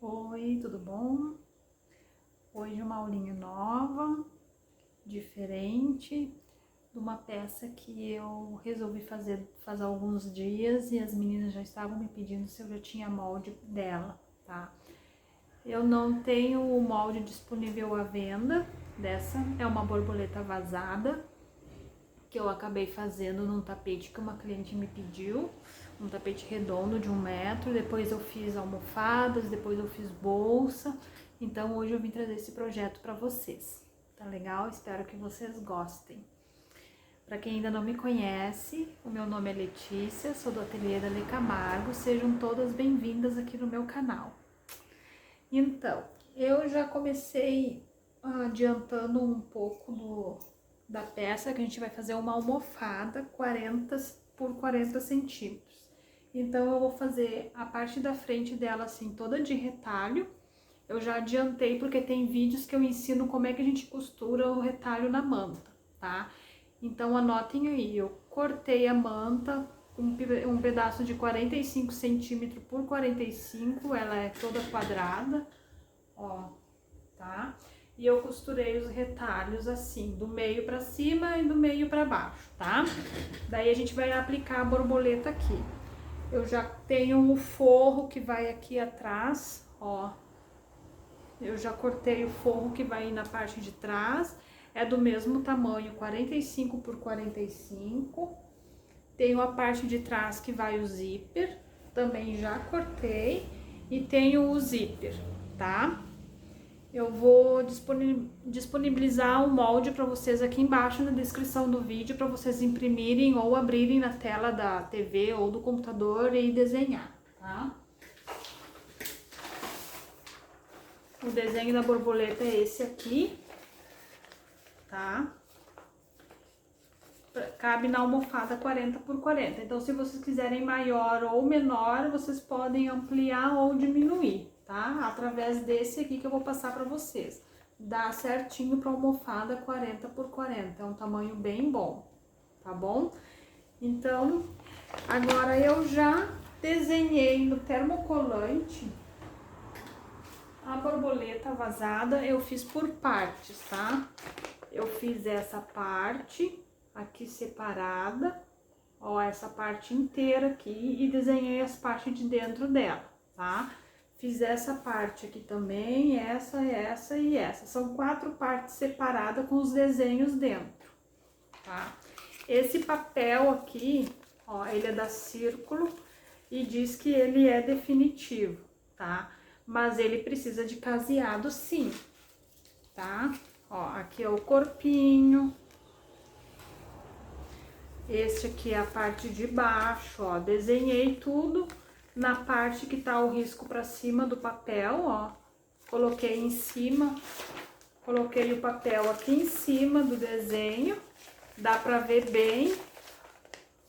Oi, tudo bom? Hoje uma aulinha nova, diferente, de uma peça que eu resolvi fazer faz alguns dias e as meninas já estavam me pedindo se eu já tinha molde dela, tá? Eu não tenho o molde disponível à venda dessa, é uma borboleta vazada, que eu acabei fazendo num tapete que uma cliente me pediu, um tapete redondo de 1 metro, depois eu fiz almofadas, depois eu fiz bolsa, então hoje eu vim trazer esse projeto para vocês, tá legal? Espero que vocês gostem. Para quem ainda não me conhece, o meu nome é Letícia, sou do ateliê da Lê Camargo, sejam todas bem-vindas aqui no meu canal. Então, eu já comecei adiantando um pouco da peça, que a gente vai fazer uma almofada 40 por 40 centímetros. Então, eu vou fazer a parte da frente dela assim, toda de retalho. Eu já adiantei porque tem vídeos que eu ensino como é que a gente costura o retalho na manta, tá? Então, anotem aí, eu cortei a manta, um pedaço de 45 centímetros por 45, ela é toda quadrada, ó, tá? E eu costurei os retalhos assim, do meio pra cima e do meio pra baixo, tá? Daí a gente vai aplicar a borboleta aqui. Eu já tenho o forro que vai aqui atrás, ó. Eu já cortei o forro que vai na parte de trás, é do mesmo tamanho, 45 por 45. Tenho a parte de trás que vai o zíper, também já cortei, e tenho o zíper, tá? Eu vou disponibilizar o molde para vocês aqui embaixo na descrição do vídeo, para vocês imprimirem ou abrirem na tela da TV ou do computador e desenhar, tá? O desenho da borboleta é esse aqui, tá? Cabe na almofada 40 por 40. Então, se vocês quiserem maior ou menor, vocês podem ampliar ou diminuir, tá? Através desse aqui que eu vou passar pra vocês. Dá certinho pra almofada 40 por 40. É um tamanho bem bom, tá bom? Então, agora eu já desenhei no termocolante a borboleta vazada. Eu fiz por partes, tá? Eu fiz essa parte aqui separada, ó, essa parte inteira aqui, e desenhei as partes de dentro dela, tá? Fiz essa parte aqui também, essa e essa. São 4 partes separadas com os desenhos dentro, tá? Esse papel aqui, ó, ele é da Círculo e diz que ele é definitivo, tá? Mas ele precisa de caseado sim, tá? Ó, aqui é o corpinho. Este aqui é a parte de baixo, ó, desenhei tudo na parte que tá o risco pra cima do papel, ó. Coloquei em cima, coloquei o papel aqui em cima do desenho, dá pra ver bem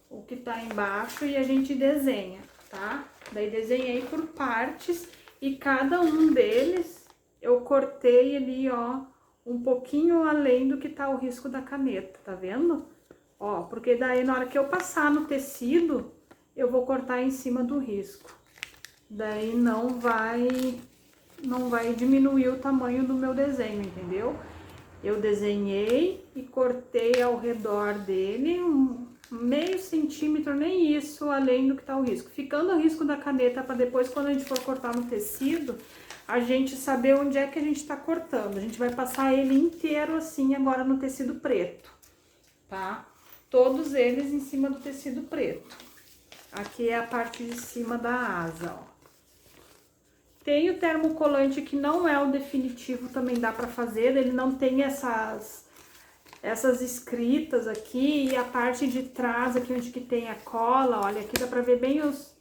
o que tá embaixo e a gente desenha, tá? Daí desenhei por partes e cada um deles eu cortei ali, ó, um pouquinho além do que tá o risco da caneta, tá vendo? Ó, porque daí na hora que eu passar no tecido, eu vou cortar em cima do risco. Daí não vai diminuir o tamanho do meu desenho, entendeu? Eu desenhei e cortei ao redor dele meio centímetro, nem isso, além do que tá o risco. Ficando o risco da caneta para depois, quando a gente for cortar no tecido, a gente saber onde é que a gente tá cortando. A gente vai passar ele inteiro assim agora no tecido preto, tá? Todos eles em cima do tecido preto. Aqui é a parte de cima da asa, ó. Tem o termocolante que não é o definitivo, também dá pra fazer. Ele não tem essas escritas aqui. E a parte de trás, aqui onde que tem a cola, olha, aqui dá pra ver bem os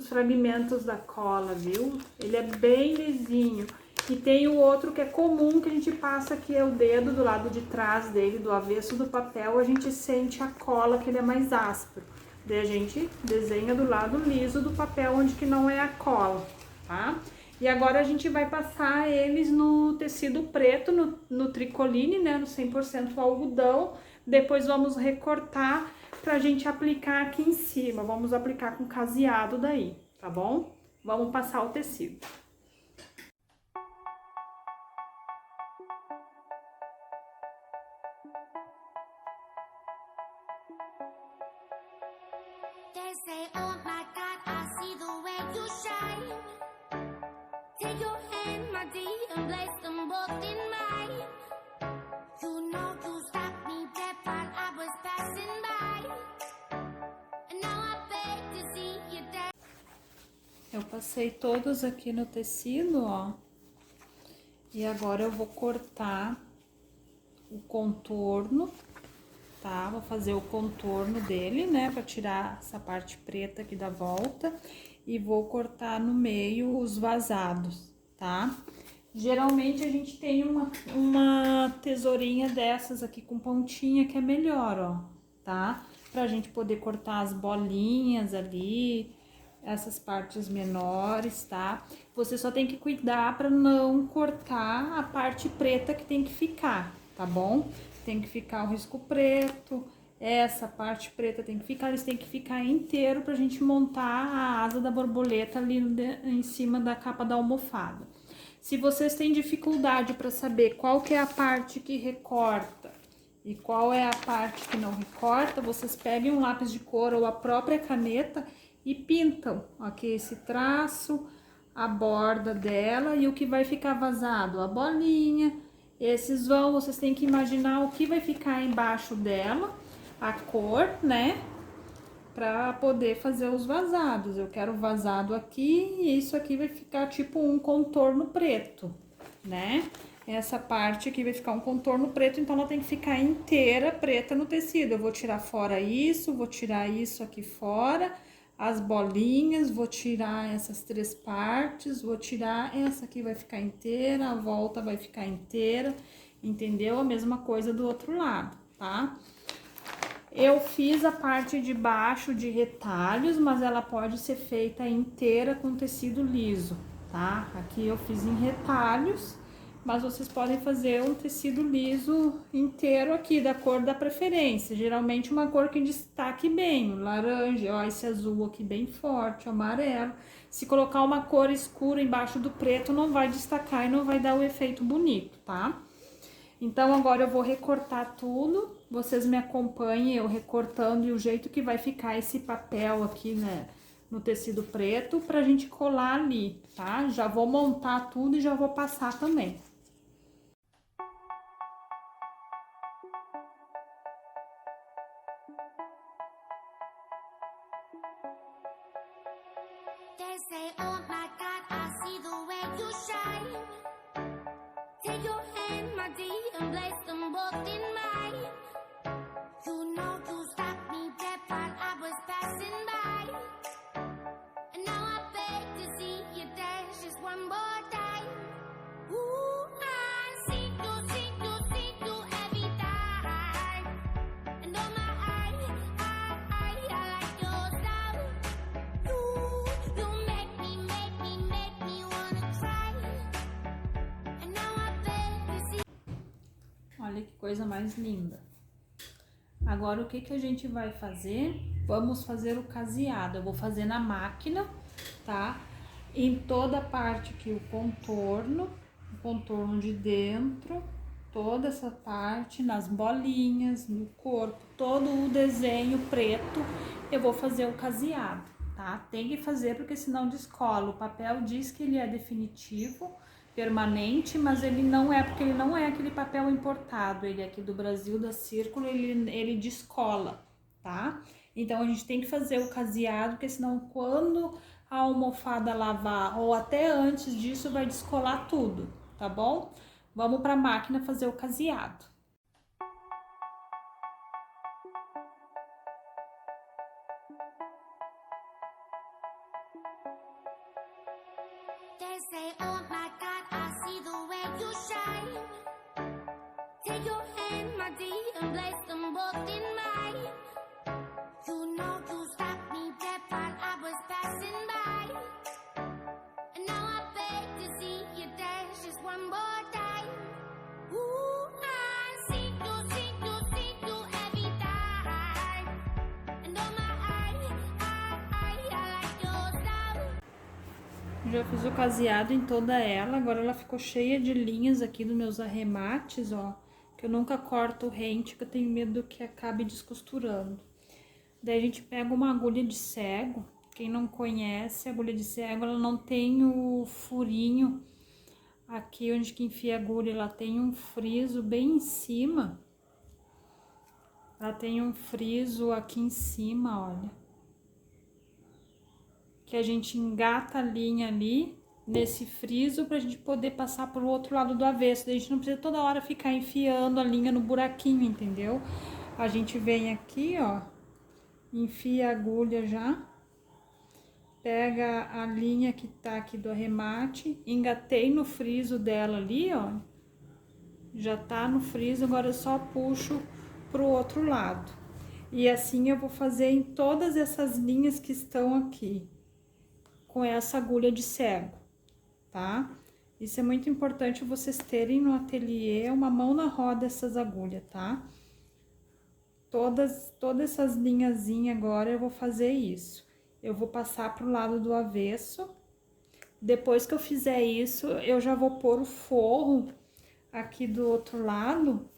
fragmentos da cola, viu? Ele é bem lisinho. E tem o outro que é comum, que a gente passa aqui, é o dedo do lado de trás dele, do avesso do papel, a gente sente a cola, que ele é mais áspero. Daí a gente desenha do lado liso do papel, onde que não é a cola, tá? E agora a gente vai passar eles no tecido preto, no tricoline, né, no 100% algodão. Depois vamos recortar pra gente aplicar aqui em cima. Vamos aplicar com caseado daí, tá bom? Vamos passar o tecido. They say, oh my God, I see the way you shine. Take your hand, my dear, and place them both in mine. You know you stopped me dead while I was passing by. And now I beg to see you dead. Eu passei todos aqui no tecido, ó. E agora eu vou cortar o contorno, tá? Vou fazer o contorno dele, né? Pra tirar essa parte preta aqui da volta. E vou cortar no meio os vazados, tá? Geralmente a gente tem uma tesourinha dessas aqui com pontinha que é melhor, ó, tá? Pra gente poder cortar as bolinhas ali, essas partes menores, tá? Você só tem que cuidar pra não cortar a parte preta que tem que ficar, tá bom? Tem que ficar o risco preto, essa parte preta tem que ficar, eles têm que ficar inteiro pra gente montar a asa da borboleta ali em cima da capa da almofada. Se vocês têm dificuldade para saber qual que é a parte que recorta e qual é a parte que não recorta, vocês peguem um lápis de cor ou a própria caneta e pintam aqui esse traço, a borda dela e o que vai ficar vazado, a bolinha. Esses vocês têm que imaginar o que vai ficar embaixo dela, a cor, né? Pra poder fazer os vazados. Eu quero vazado aqui e isso aqui vai ficar tipo um contorno preto, né? Essa parte aqui vai ficar um contorno preto, então ela tem que ficar inteira preta no tecido. Eu vou tirar fora isso, vou tirar isso aqui fora, as bolinhas, vou tirar essas três partes, vou tirar essa aqui vai ficar inteira, a volta vai ficar inteira, entendeu? A mesma coisa do outro lado, tá? Eu fiz a parte de baixo de retalhos, mas ela pode ser feita inteira com tecido liso, tá? Aqui eu fiz em retalhos, mas vocês podem fazer um tecido liso inteiro aqui, da cor da preferência. Geralmente uma cor que destaque bem, o laranja, ó, esse azul aqui bem forte, o amarelo. Se colocar uma cor escura embaixo do preto, não vai destacar e não vai dar o efeito bonito, tá? Então, agora eu vou recortar tudo, vocês me acompanhem eu recortando e o jeito que vai ficar esse papel aqui, né, no tecido preto, pra gente colar ali, tá? Já vou montar tudo e já vou passar também. They say, oh my God, I see the way you shine. Take your hand, my dear, and place them both in mine. You know you stopped me dead while I was passing by. And now I beg to see you dance just one more time. Ooh, I see you every time. And oh my, I like your style. You make me wanna cry. And now I beg to see. Olha que coisa mais linda. Agora, o que que a gente vai fazer? Vamos fazer o caseado. Eu vou fazer na máquina, tá? Em toda a parte aqui, o contorno de dentro, toda essa parte, nas bolinhas, no corpo, todo o desenho preto, eu vou fazer o caseado, tá? Tem que fazer, porque senão descola. O papel diz que ele é definitivo, permanente, mas ele não é, porque ele não é aquele papel importado, ele é aqui do Brasil, da Círculo, ele descola, tá? Então, a gente tem que fazer o caseado, porque senão quando a almofada lavar, ou até antes disso, vai descolar tudo, tá bom? Vamos pra máquina fazer o caseado. They say, oh my God, I see the way you shine. Take your hand, my dear, and place them both in mine. You know you stopped me dead while I was passing by. And now I beg to Já fiz o caseado em toda ela, agora ela ficou cheia de linhas aqui dos meus arremates, ó. Que eu nunca corto rente, que eu tenho medo que acabe descosturando. Daí a gente pega uma agulha de cego. Quem não conhece, a agulha de cego, ela não tem o furinho aqui onde que enfia a agulha, ela tem um friso bem em cima. Ela tem um friso aqui em cima, olha. Que a gente engata a linha ali nesse friso pra gente poder passar pro outro lado do avesso. Daí a gente não precisa toda hora ficar enfiando a linha no buraquinho, entendeu? A gente vem aqui, ó, enfia a agulha já, pega a linha que tá aqui do arremate, engatei no friso dela ali, ó, já tá no friso, agora eu só puxo pro outro lado. E assim eu vou fazer em todas essas linhas que estão aqui, com essa agulha de cego, tá? Isso é muito importante vocês terem no ateliê uma mão na roda essas agulhas, tá? Todas essas linhazinhas agora eu vou fazer isso. Eu vou passar pro lado do avesso. Depois que eu fizer isso, eu já vou pôr o forro aqui do outro lado,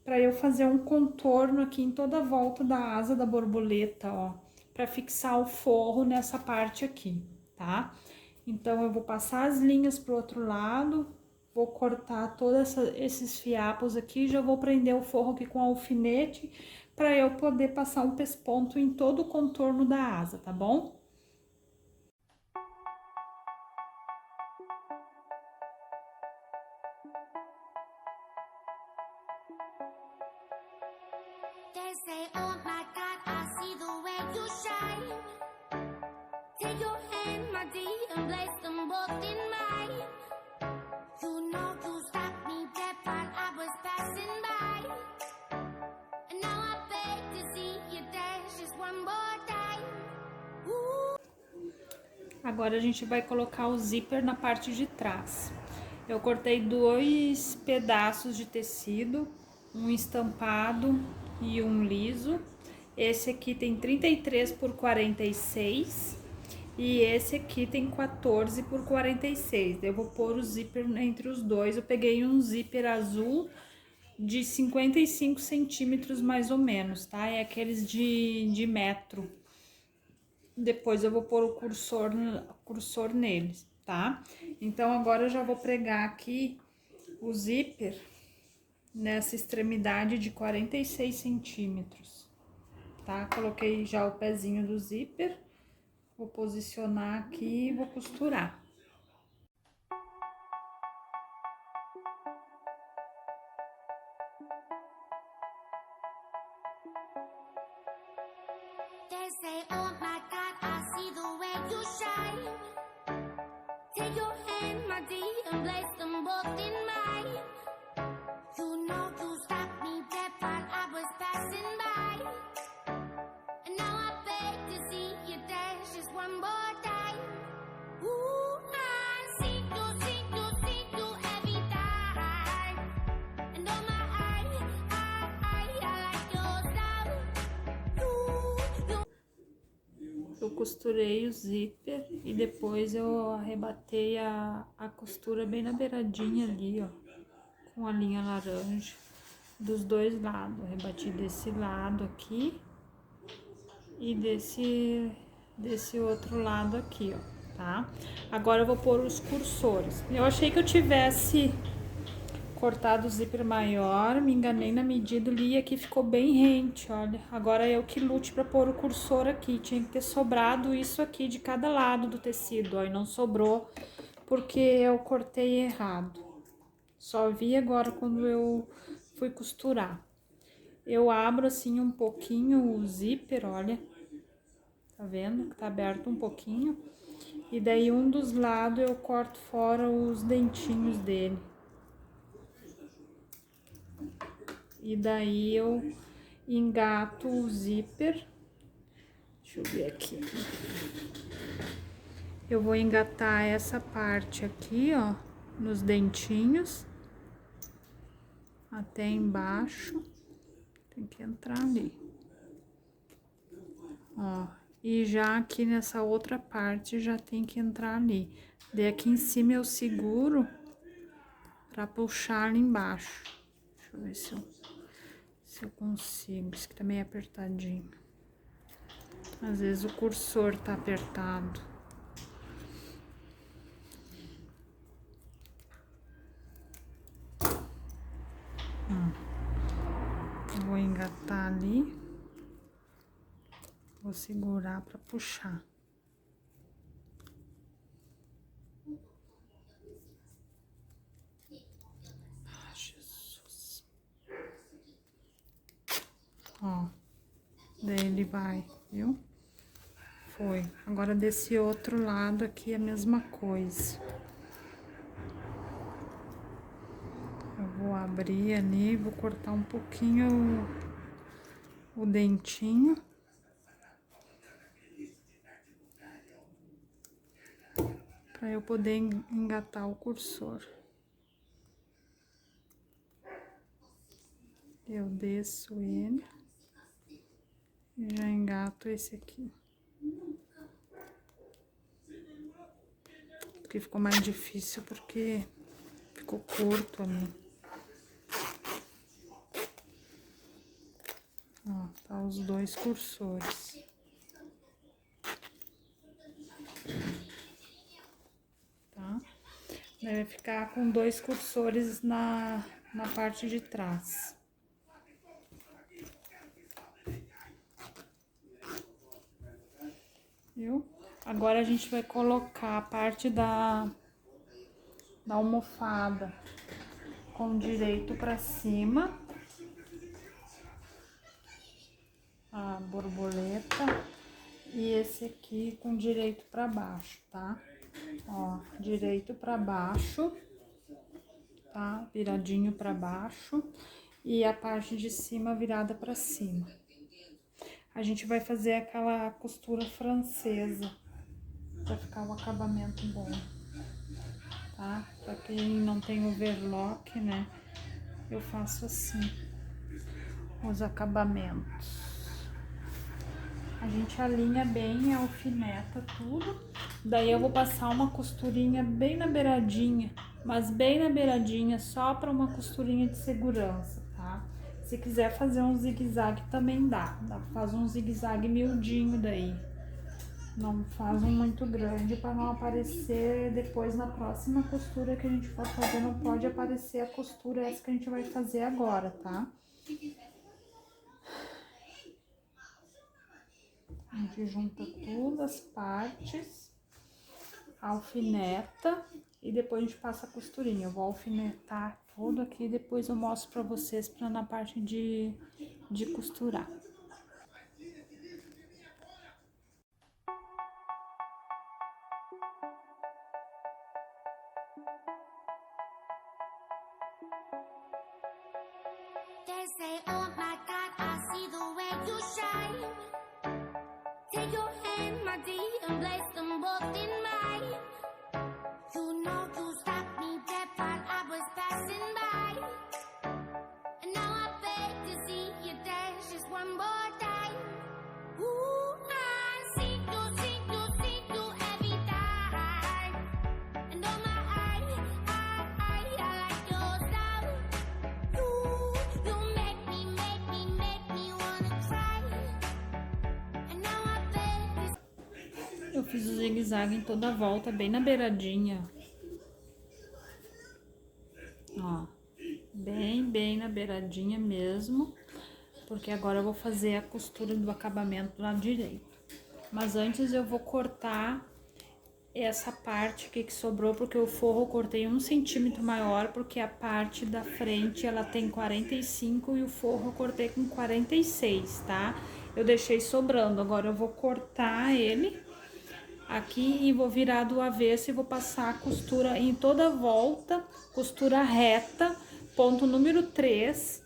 para eu fazer um contorno aqui em toda a volta da asa da borboleta, ó, para fixar o forro nessa parte aqui, tá? Então, eu vou passar as linhas pro outro lado, vou cortar todos esses fiapos aqui, já vou prender o forro aqui com alfinete, para eu poder passar um pesponto em todo o contorno da asa, tá bom? They say, oh my God, I see the way you shine. Take your hand, my dear, and place them both in mine. You know you stopped me dead while I was passing by. And now I beg to see you dance just one more time. Ooh. Agora a gente vai colocar o zíper na parte de trás. Eu cortei 2 pedaços de tecido, um estampado e um liso. Esse aqui tem 33 por 46 e esse aqui tem 14 por 46. Eu vou pôr o zíper entre os dois. Eu peguei um zíper azul de 55 centímetros mais ou menos, tá? É aqueles de metro. Depois eu vou pôr o cursor neles, tá? Então, agora eu já vou pregar aqui o zíper nessa extremidade de 46 centímetros, tá? Coloquei já o pezinho do zíper, vou posicionar aqui e vou costurar. They say, oh my God, I see the way you shine. Take your hand, my dear, and place them both in mine. You know you stopped me dead while I was passing by. And now I beg to see you dance just one more time. Ooh, I see you every time. And oh my, I like your style. Eu costurei o zíper e depois eu arrebatei a costura bem na beiradinha ali, ó, com a linha laranja dos dois lados. Arrebati desse lado aqui e desse outro lado aqui, ó, tá? Agora eu vou pôr os cursores. Eu achei que eu tivesse cortado o zíper maior, me enganei na medida ali e aqui ficou bem rente, olha. Agora eu que lute pra pôr o cursor aqui, tinha que ter sobrado isso aqui de cada lado do tecido, ó, e não sobrou porque eu cortei errado. Só vi agora quando eu fui costurar. Eu abro assim um pouquinho o zíper, olha, tá vendo que tá aberto um pouquinho, e daí um dos lados eu corto fora os dentinhos dele. E daí eu engato o zíper. Deixa eu ver aqui. Eu vou engatar essa parte aqui, ó, nos dentinhos. Até embaixo. Tem que entrar ali. Ó, e já aqui nessa outra parte já tem que entrar ali. Daí aqui em cima eu seguro pra puxar ali embaixo. Deixa eu ver se eu consigo. Isso aqui tá meio apertadinho. Às vezes o cursor tá apertado. Vou engatar ali. Vou segurar pra puxar. Ai, Jesus. Ó. Daí ele vai, viu? Foi. Agora desse outro lado aqui é a mesma coisa. Eu vou abrir ali, vou cortar um pouquinho o dentinho. Pra eu poder engatar o cursor. Eu desço ele. E já engato esse aqui. Porque ficou mais difícil porque ficou curto ali. Ó, tá os dois cursores. Tá? Daí vai ficar com dois cursores na parte de trás. Viu? Agora a gente vai colocar a parte da almofada com direito pra cima. A borboleta. E esse aqui com direito pra baixo, tá? Ó, direito pra baixo, tá? Viradinho pra baixo. E a parte de cima virada pra cima. A gente vai fazer aquela costura francesa, pra ficar um acabamento bom, tá? Pra quem não tem overlock, né? Eu faço assim, os acabamentos. A gente alinha bem, alfineta tudo. Daí eu vou passar uma costurinha bem na beiradinha, mas bem na beiradinha, só pra uma costurinha de segurança, tá? Se quiser fazer um zigue-zague também dá. Faz um zigue-zague miudinho daí. Não faz um muito grande para não aparecer depois na próxima costura que a gente for fazer, não pode aparecer a costura essa que a gente vai fazer agora, tá? A gente junta todas as partes, alfineta e depois a gente passa a costurinha. Eu vou alfinetar tudo aqui e depois eu mostro pra vocês pra na parte de costurar. They say, oh my God, I see the way you shine. Take your hand, my dear, and place them both in mine. You know you stopped me dead while I was passing by. And now I beg to see you dance just one more time. Ooh, I see you every time. And oh my, I like your style. You make me wanna cry. And now I beg to Eu fiz o zigue-zague em toda a volta, bem na beiradinha. Ó, bem na beiradinha mesmo, porque agora eu vou fazer a costura do acabamento do lado direito. Mas antes eu vou cortar essa parte aqui que sobrou, porque o forro eu cortei 1 centímetro maior, porque a parte da frente ela tem 45 e o forro eu cortei com 46, tá? Eu deixei sobrando, agora eu vou cortar ele aqui e vou virar do avesso e vou passar a costura em toda a volta, costura reta, ponto número 3,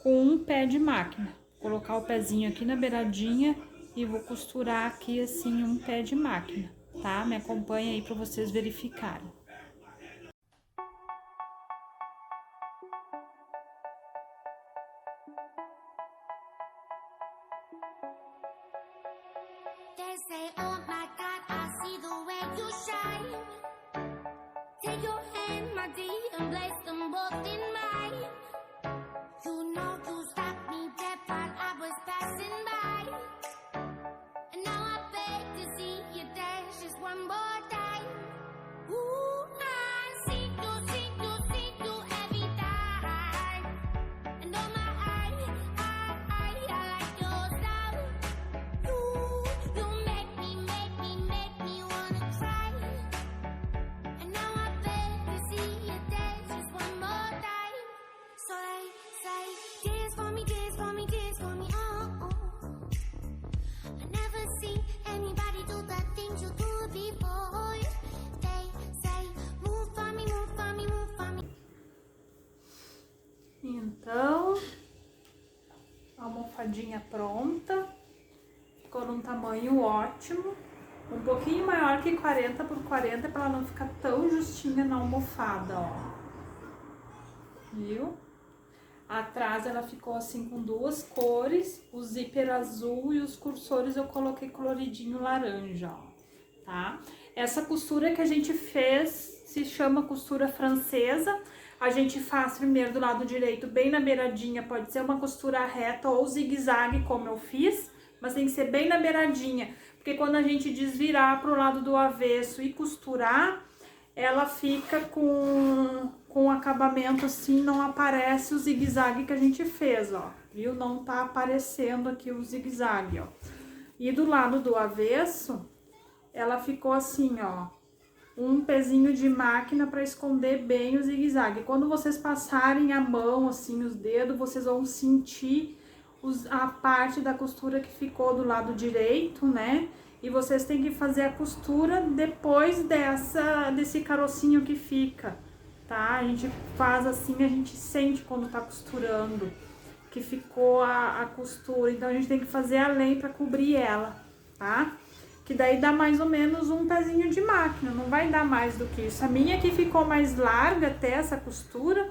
com um pé de máquina. Vou colocar o pezinho aqui na beiradinha e vou costurar aqui assim um pé de máquina, tá? Me acompanha aí para vocês verificarem. They you shine. Take your hand, my dear, and place them both in mine. You know you stopped me dead while I was passing by. And now I beg to see you dance just one more time. Ooh, I see you every time. And oh my, I like your style. You make me wanna try. And now I beg to see you dance just one more time. So they say, dance for me, dance for me, dance for me, oh. I never seen anybody do the things you do before. They say, move for me, move for me, move for me. Então, a almofadinha pronta. Ficou num tamanho ótimo. Um pouquinho maior que 40 por 40 para ela não ficar tão justinha na almofada, ó. Viu? Atrás ela ficou assim com duas cores, o zíper azul e os cursores eu coloquei coloridinho laranja, ó, tá? Essa costura que a gente fez se chama costura francesa. A gente faz primeiro do lado direito, bem na beiradinha, pode ser uma costura reta ou zigue-zague, como eu fiz, mas tem que ser bem na beiradinha, porque quando a gente desvirar pro lado do avesso e costurar, ela fica com acabamento assim, não aparece o zigue-zague que a gente fez, ó, viu? Não tá aparecendo aqui o zigue-zague, ó. E do lado do avesso, ela ficou assim, ó, um pezinho de máquina para esconder bem o zigue-zague. Quando vocês passarem a mão, assim, os dedos, vocês vão sentir a parte da costura que ficou do lado direito, né? E vocês têm que fazer a costura depois desse carocinho que fica, tá? A gente faz assim, a gente sente quando tá costurando, que ficou a costura. Então, a gente tem que fazer além para cobrir ela, tá? Que daí dá mais ou menos um pezinho de máquina, não vai dar mais do que isso. A minha aqui ficou mais larga até essa costura,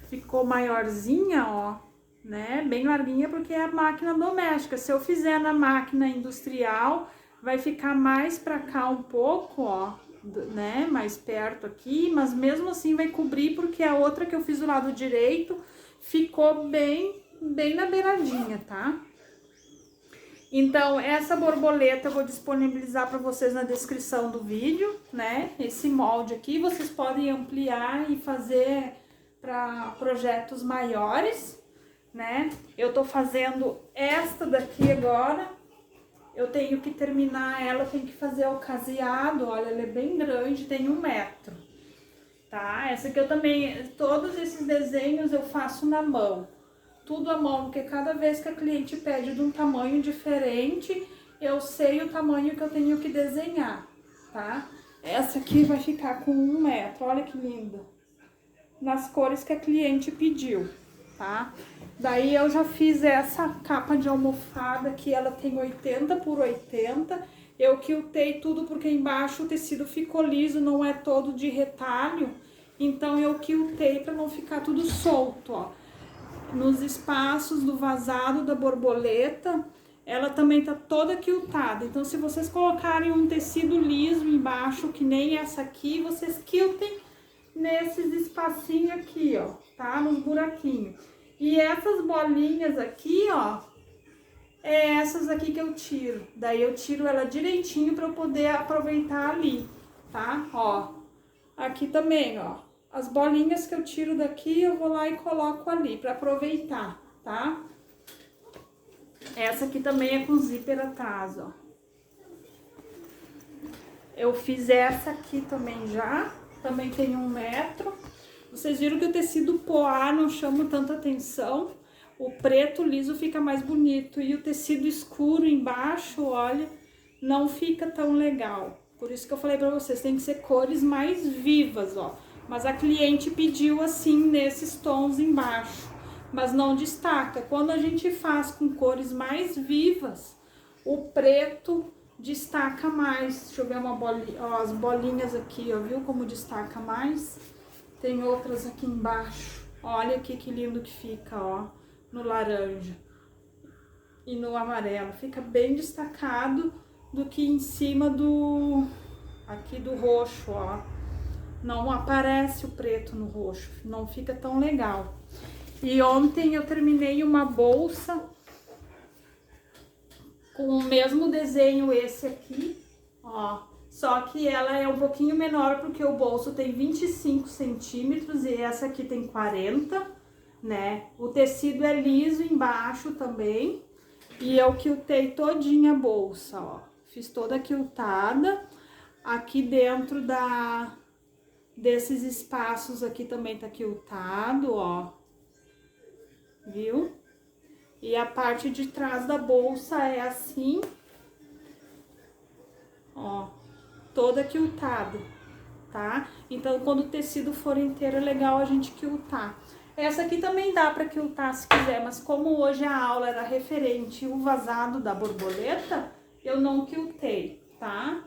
ficou maiorzinha, ó, né? Bem larguinha porque é a máquina doméstica. Se eu fizer na máquina industrial, vai ficar mais pra cá um pouco, ó, né? Mais perto aqui, mas mesmo assim vai cobrir porque a outra que eu fiz do lado direito ficou bem na beiradinha, tá? Então, essa borboleta eu vou disponibilizar para vocês na descrição do vídeo, né? Esse molde aqui, vocês podem ampliar e fazer para projetos maiores, né? Eu tô fazendo esta daqui agora, eu tenho que terminar ela, tenho que fazer o caseado, olha, ela é bem grande, tem 1 metro, tá? Essa aqui eu também, todos esses desenhos eu faço na mão. Tudo à mão, porque cada vez que a cliente pede de um tamanho diferente, eu sei o tamanho que eu tenho que desenhar, tá? Essa aqui vai ficar com 1 metro, olha que linda. Nas cores que a cliente pediu, tá? Daí eu já fiz essa capa de almofada que ela tem 80 por 80. Eu quiltei tudo porque embaixo o tecido ficou liso, não é todo de retalho. Então eu quiltei para não ficar tudo solto, ó. Nos espaços do vazado da borboleta, ela também tá toda quiltada. Então, se vocês colocarem um tecido liso embaixo, que nem essa aqui, vocês quiltem nesses espacinhos aqui, ó, tá? Nos buraquinhos. E essas bolinhas aqui, ó, é essas aqui que eu tiro. Daí eu tiro ela direitinho pra eu poder aproveitar ali, tá? Ó, aqui também, ó. As bolinhas que eu tiro daqui, eu vou lá e coloco ali pra aproveitar, tá? Essa aqui também é com zíper atrás, ó. Eu fiz essa aqui também já, também tem 1 metro. Vocês viram que o tecido poá não chama tanta atenção. O preto liso fica mais bonito e o tecido escuro embaixo, olha, não fica tão legal. Por isso que eu falei pra vocês, tem que ser cores mais vivas, ó. Mas a cliente pediu assim, nesses tons embaixo, mas não destaca. Quando a gente faz com cores mais vivas, o preto destaca mais. Deixa eu ver uma bolinha, ó, as bolinhas aqui, ó, viu como destaca mais? Tem outras aqui embaixo. Olha aqui que lindo que fica, ó, no laranja e no amarelo. Fica bem destacado do que em cima do... aqui do roxo, ó. Não aparece o preto no roxo, não fica tão legal. E ontem eu terminei uma bolsa com o mesmo desenho esse aqui, ó. Só que ela é um pouquinho menor porque o bolso tem 25 centímetros e essa aqui tem 40, né? O tecido é liso embaixo também. E eu quiltei todinha a bolsa, ó. Fiz toda quiltada. Aqui dentro desses espaços aqui também tá quiltado, ó. Viu? E a parte de trás da bolsa é assim, ó, toda quiltada, tá? Então, quando o tecido for inteiro, é legal a gente quiltar. Essa aqui também dá pra quiltar se quiser, mas como hoje a aula era referente ao vazado da borboleta, eu não quiltei, tá?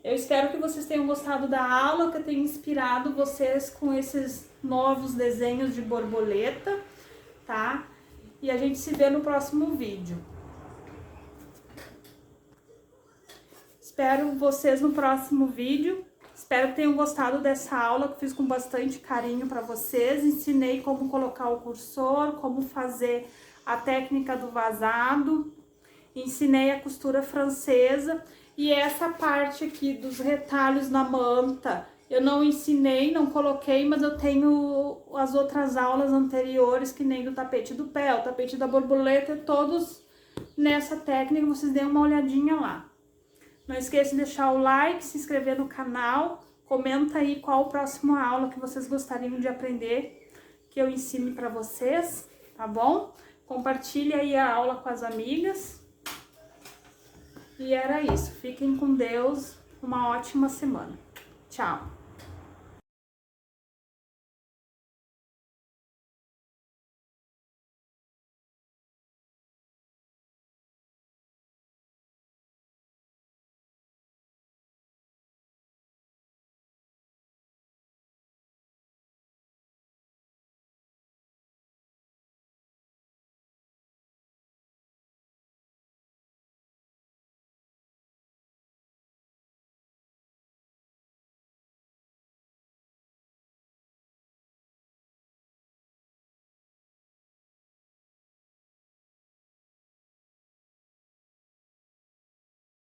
Eu espero que vocês tenham gostado da aula, que eu tenha inspirado vocês com esses novos desenhos de borboleta, tá? E a gente se vê no próximo vídeo. Espero vocês no próximo vídeo. Espero que tenham gostado dessa aula que eu fiz com bastante carinho para vocês. Ensinei como colocar o cursor, como fazer a técnica do vazado. Ensinei a costura francesa. E essa parte aqui dos retalhos na manta, eu não ensinei, não coloquei, mas eu tenho as outras aulas anteriores, que nem do tapete do pé, o tapete da borboleta, todos nessa técnica, vocês deem uma olhadinha lá. Não esqueça de deixar o like, se inscrever no canal, comenta aí qual a próxima aula que vocês gostariam de aprender, que eu ensine para vocês, tá bom? Compartilhe aí a aula com as amigas. E era isso. Fiquem com Deus. Uma ótima semana. Tchau!